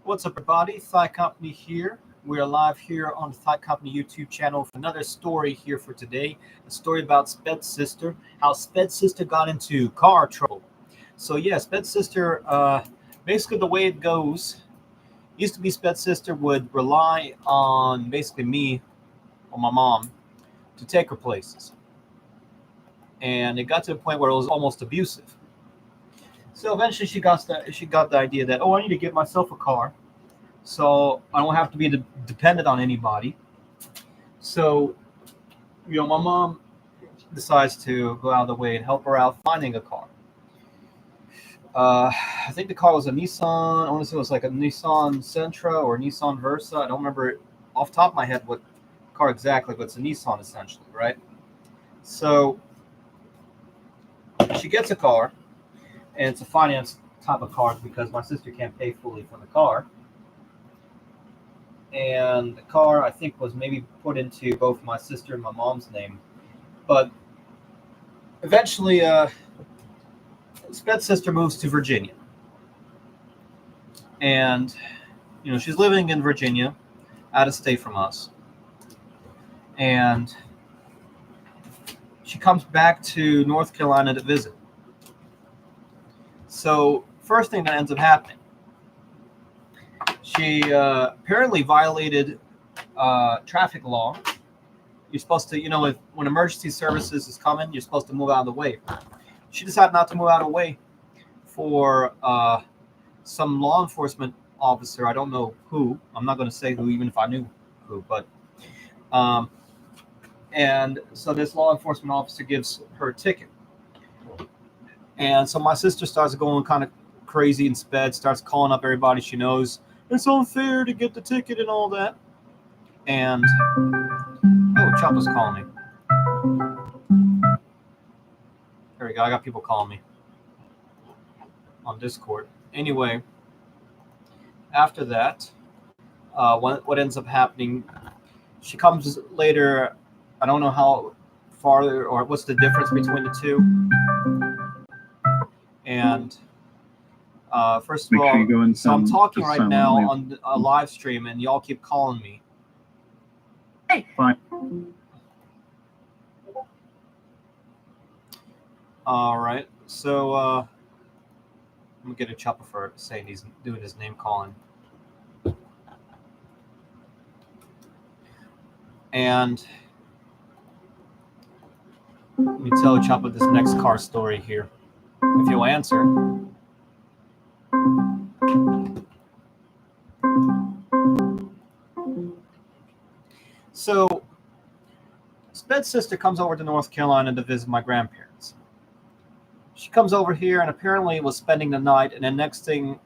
What's up, everybody? Thigh Company here. We're live here on the Thigh Company YouTube channel for another story here for today. A story about Sped's sister, how Sped's sister got into car trouble. So, yeah, Sped's sister, basically the way it goes, used to be Sped's sister would rely on basically me or my mom to take her places. And it got to the point where it was almost abusive. So eventually she got the idea that, oh, I need to get myself a car so I don't have to be dependent on anybody. So, my mom decides to go out of the way and help her out finding a car. I think the car was a Nissan. I want to say it was like a Nissan Sentra or Nissan Versa. I don't remember off the top of my head what car exactly, but it's a Nissan essentially, right? So she gets a car, and it's a finance type of car because my sister can't pay fully for the car. And the car, I think, was maybe put into both my sister and my mom's name. But eventually, Sped's sister moves to Virginia. And, she's living in Virginia, out of state from us. And she comes back to North Carolina to visit. So, first thing that ends up happening, she apparently violated traffic law. You're supposed to, when emergency services is coming, you're supposed to move out of the way. She decided not to move out of the way for some law enforcement officer. I don't know who. I'm not going to say who, even if I knew who. But and so this law enforcement officer gives her a ticket. And so my sister starts going kind of crazy and Sped starts calling up everybody she knows. It's unfair to get the ticket and all that. And, Chopper's calling me. There we go. I got people calling me on Discord. Anyway, after that, what ends up happening, she comes later. I don't know how far or what's the difference between the two. And first of all, so I'm talking right now on a live stream, and y'all keep calling me. Hey, fine. All right, so I'm gonna get a Chopper for saying he's doing his name calling. And let me tell Chopper this next car story here, if you'll answer. So, Sped's sister comes over to North Carolina to visit my grandparents. She comes over here and apparently was spending the night, and then next thing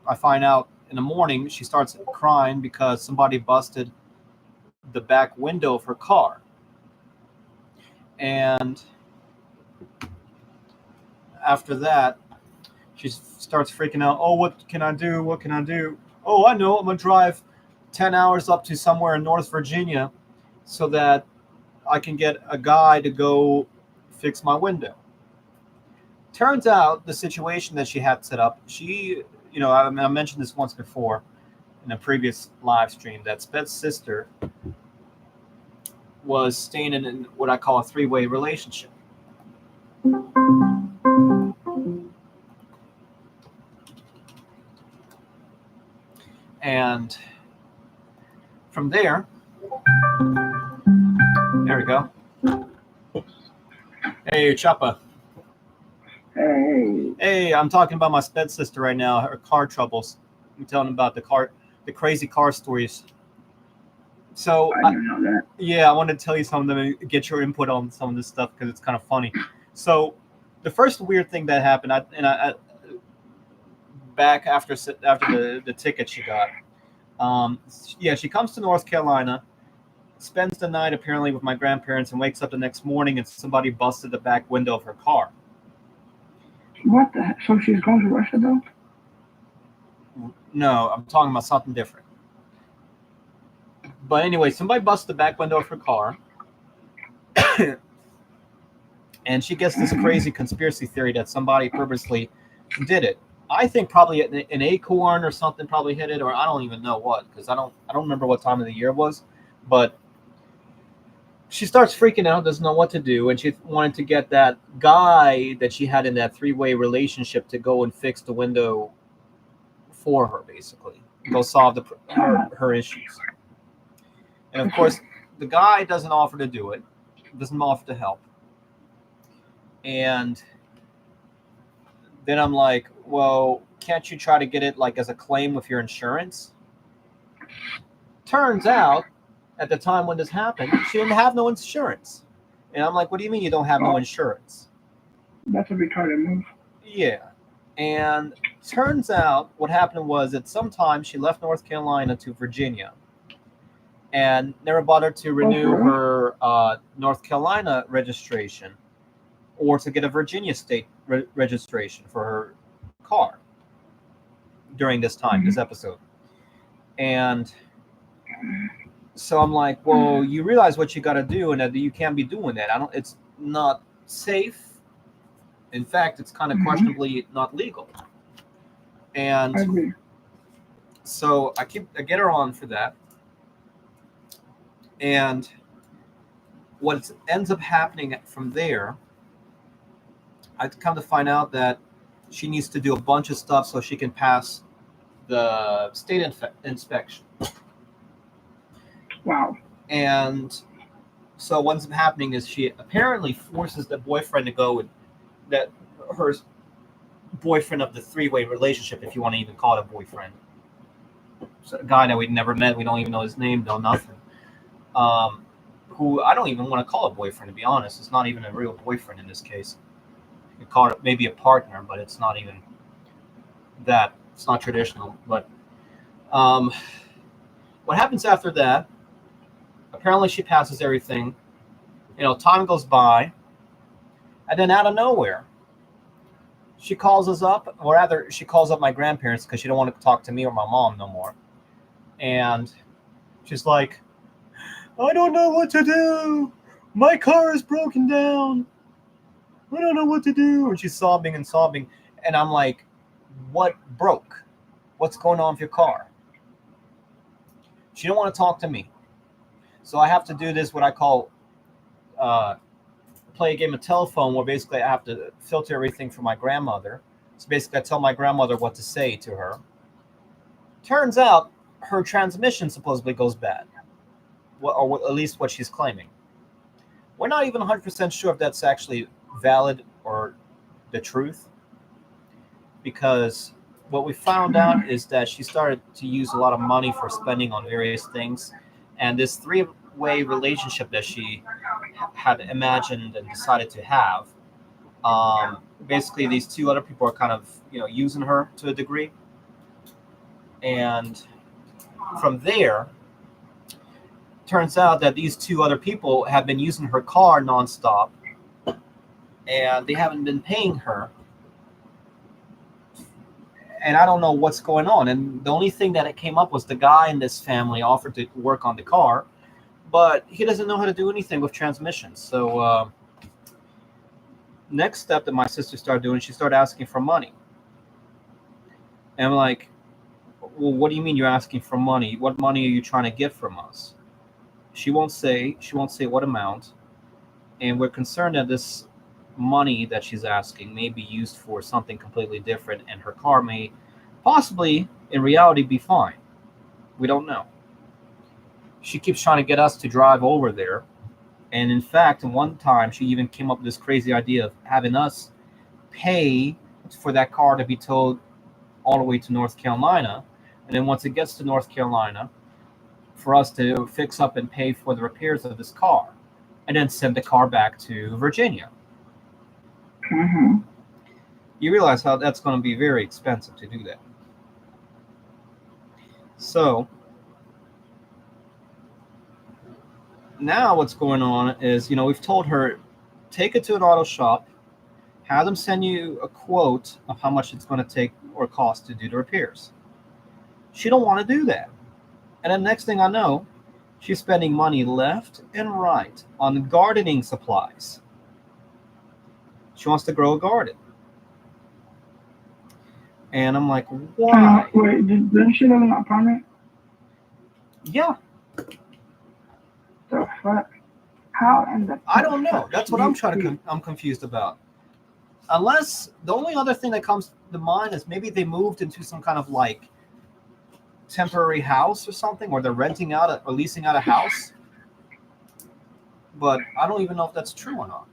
I find out in the morning, she starts crying because somebody busted the back window of her car. And after that, she starts freaking out. Oh, what can I do? What can I do? Oh, I know. I'm going to drive 10 hours up to somewhere in North Virginia so that I can get a guy to go fix my window. Turns out the situation that she had set up, I mentioned this once before in a previous live stream, that Sped's sister was staying in what I call a three-way relationship. And from there we go. Hey, Choppa. Hey, I'm talking about my Sped sister right now, her car troubles. I'm telling about the crazy car stories. So I didn't know that. Yeah, I wanted to tell you something and get your input on some of this stuff because it's kind of funny. So the first weird thing that happened, I back after the ticket she got. She comes to North Carolina, spends the night apparently with my grandparents, and wakes up the next morning and somebody busted the back window of her car. What the heck? So she's going to Russia, though? No, I'm talking about something different. But anyway, somebody busted the back window of her car. And she gets this crazy conspiracy theory that somebody purposely did it. I think probably an acorn or something probably hit it, or I don't even know what, because I don't remember what time of the year it was, but she starts freaking out, doesn't know what to do, and she wanted to get that guy that she had in that three-way relationship to go and fix the window for her, basically, go solve her issues. And of course, the guy doesn't offer to do it, doesn't offer to help, and then I'm like, well, can't you try to get it like as a claim with your insurance? Turns out, at the time when this happened, she didn't have no insurance. And I'm like, what do you mean you don't have no insurance? That's a retarded move. Yeah. And turns out what happened was that sometime she left North Carolina to Virginia and never bothered to renew her North Carolina registration or to get a Virginia state registration for her car during this time, this episode. And so I'm like, well, you realize what you got to do and that you can't be doing that. It's not safe. In fact, it's kind of questionably not legal. And I agree. so I get her on for that. And what ends up happening from there, I come to find out that she needs to do a bunch of stuff so she can pass the state inspection. Wow. And so what ends up happening is she apparently forces the boyfriend to go with that, her boyfriend of the three-way relationship, if you want to even call it a boyfriend. So a guy that we'd never met, we don't even know his name, no nothing. Who I don't even want to call a boyfriend, to be honest. It's not even a real boyfriend in this case. You call it maybe a partner, but it's not even that. It's not traditional. But what happens after that? Apparently, she passes everything. Time goes by, and then out of nowhere, she calls us up, or rather, she calls up my grandparents because she don't want to talk to me or my mom no more. And she's like, I don't know what to do. My car is broken down. I don't know what to do. And she's sobbing and sobbing. And I'm like, what broke? What's going on with your car? She don't want to talk to me. So I have to do this, what I call play a game of telephone, where basically I have to filter everything for my grandmother. So basically I tell my grandmother what to say to her. Turns out her transmission supposedly goes bad. Or at least what she's claiming. We're not even 100% sure if that's actually valid or the truth, because what we found out is that she started to use a lot of money for spending on various things, and this three-way relationship that she had imagined and decided to have, basically these two other people are kind of using her to a degree, and from there, turns out that these two other people have been using her car nonstop, and they haven't been paying her. And I don't know what's going on. And the only thing that it came up was the guy in this family offered to work on the car, but he doesn't know how to do anything with transmissions. So next step that my sister started doing, she started asking for money. And I'm like, well, what do you mean you're asking for money? What money are you trying to get from us? She won't say what amount, and we're concerned that this money that she's asking may be used for something completely different, and her car may possibly, in reality, be fine. We don't know. She keeps trying to get us to drive over there, and in fact, one time she even came up with this crazy idea of having us pay for that car to be towed all the way to North Carolina, and then once it gets to North Carolina, for us to fix up and pay for the repairs of this car, and then send the car back to Virginia. Mm-hmm. You realize how that's going to be very expensive to do that. So now what's going on is, we've told her, take it to an auto shop, have them send you a quote of how much it's going to take or cost to do the repairs. She don't want to do that. And then next thing I know, she's spending money left and right on gardening supplies. She wants to grow a garden. And I'm like, why? Wait, didn't she live in an apartment? Yeah, The fuck? How in the I don't know. fuck That's what I'm you trying to. see? I'm confused about. Unless the only other thing that comes to mind is maybe they moved into some kind of like temporary house or something, or they're renting out or leasing out a house. But I don't even know if that's true or not.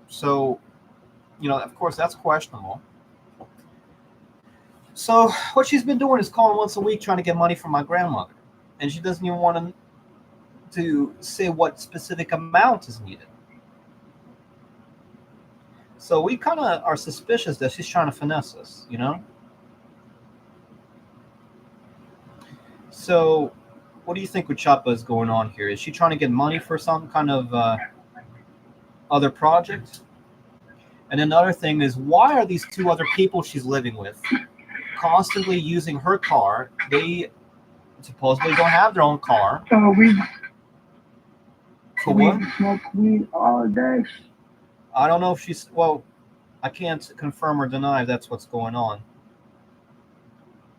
So, of course, that's questionable. So, what she's been doing is calling once a week trying to get money from my grandmother. And she doesn't even want to say what specific amount is needed. So, we kind of are suspicious that she's trying to finesse us. So, what do you think with Chapa is going on here? Is she trying to get money for some kind of other project? And another thing is, why are these two other people she's living with constantly using her car? They supposedly don't have their own car. So For we what? smoke weed all day. I don't know if she's. Well, I can't confirm or deny if that's what's going on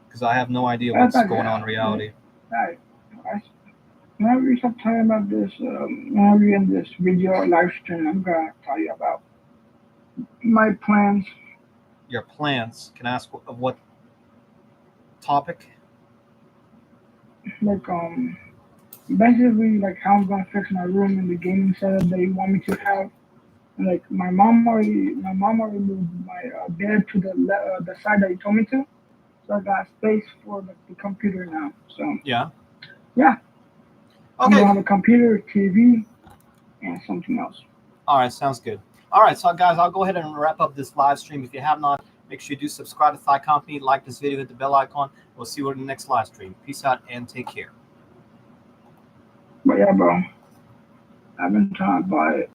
because I have no idea That's what's not going on in good. reality. Right. Whenever you stop talking about this, whenever you're in this video or live stream, I'm gonna tell you about my plans. Your plans. Can I ask of what topic? Like basically like how I'm gonna fix my room and the gaming setup they want me to have. And, like my mom already moved my bed to the side that you told me to, so I got space for the computer now. So Yeah. yeah, I'm Okay. gonna have a computer, TV, and something else. All right. Sounds good. All right. So, guys, I'll go ahead and wrap up this live stream. If you have not, make sure you do subscribe to Thigh Company, like this video, hit the bell icon. We'll see you in the next live stream. Peace out and take care. But yeah, bro, I've been trying to buy it.